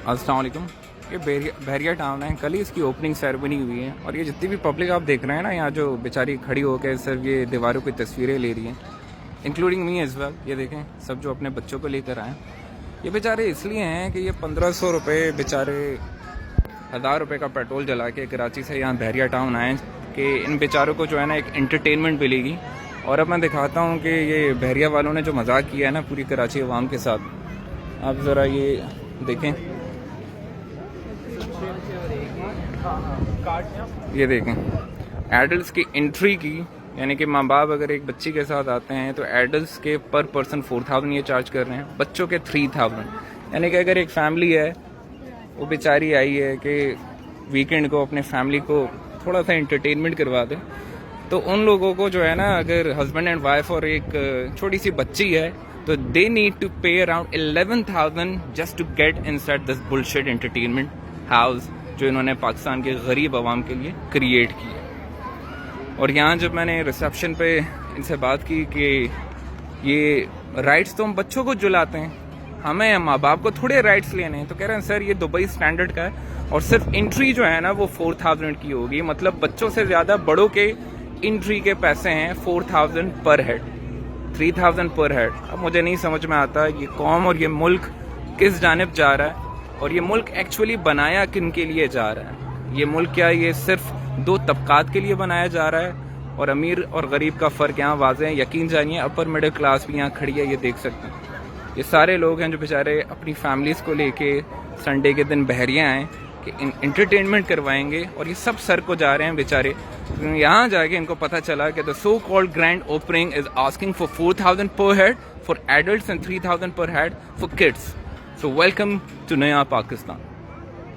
السلام علیکم. یہ بحریہ ٹاؤن ہے. کل ہی اس کی اوپننگ سیرمنی ہوئی ہے اور یہ جتنی بھی پبلک آپ دیکھ رہے ہیں نا یہاں جو بیچاری کھڑی ہو کے صرف یہ دیواروں کی تصویریں لے رہی ہیں, انکلوڈنگ می ایز ویل. یہ دیکھیں سب جو اپنے بچوں کو لے کر آئے. یہ بیچارے اس لیے ہیں کہ یہ 1500 روپے بیچارے 1000 روپے کا پیٹرول جلا کے کراچی سے یہاں بحریہ ٹاؤن آئے کہ ان بیچاروں کو جو ہے نا ایک انٹرٹینمنٹ ملے گی. اور اب میں دکھاتا ہوں کہ یہ بحریہ والوں نے جو مذاق کیا ہے نا پوری کراچی عوام کے ساتھ, آپ ذرا یہ دیکھیں. یہ دیکھیں ایڈلٹس کی انٹری کی, یعنی کہ ماں باپ اگر ایک بچی کے ساتھ آتے ہیں تو ایڈلٹس کے پر پرسن 4000 یہ چارج کر رہے ہیں, بچوں کے 3000. یعنی کہ اگر ایک فیملی ہے وہ بیچاری آئی ہے کہ ویکینڈ کو اپنے فیملی کو تھوڑا سا انٹرٹینمنٹ کروا دے, تو ان لوگوں کو جو ہے نا اگر ہسبینڈ اینڈ وائف اور ایک چھوٹی سی بچی ہے تو they need to pay around 11,000 just to get inside this bullshit entertainment house جو انہوں نے پاکستان کے غریب عوام کے لیے کریٹ کی. اور یہاں جب میں نے ریسیپشن پہ ان سے بات کی کہ یہ رائٹس تو ہم بچوں کو جلاتے ہیں, ہمیں ماں باپ کو تھوڑے رائٹس لینے ہیں, تو کہہ رہے ہیں سر یہ دبئی اسٹینڈرڈ کا ہے اور صرف انٹری جو ہے نا وہ 4000 کی ہوگی. مطلب بچوں سے زیادہ بڑوں کے انٹری کے پیسے ہیں 4000 پر ہیڈ, 3000 پر ہیڈ. اب مجھے نہیں سمجھ میں آتا یہ قوم اور یہ ملک کس جانب جا رہا ہے, اور یہ ملک ایکچولی بنایا کن کے لیے جا رہا ہے. یہ ملک کیا یہ صرف 2 طبقات کے لیے بنایا جا رہا ہے, اور امیر اور غریب کا فرق یہاں واضح ہے. یقین جانیے اپر مڈل کلاس بھی یہاں کھڑی ہے, یہ دیکھ سکتے ہیں. یہ سارے لوگ ہیں جو بیچارے اپنی فیملیز کو لے کے سنڈے کے دن بحریہ آئیں کہ انٹرٹینمنٹ کروائیں گے, اور یہ سب سر کو جا رہے ہیں بیچارے. یہاں جا کے ان کو پتہ چلا کہ the so called grand opening is asking for 4000 per head for adults and 3000 per head for kids. So welcome to Naya Pakistan.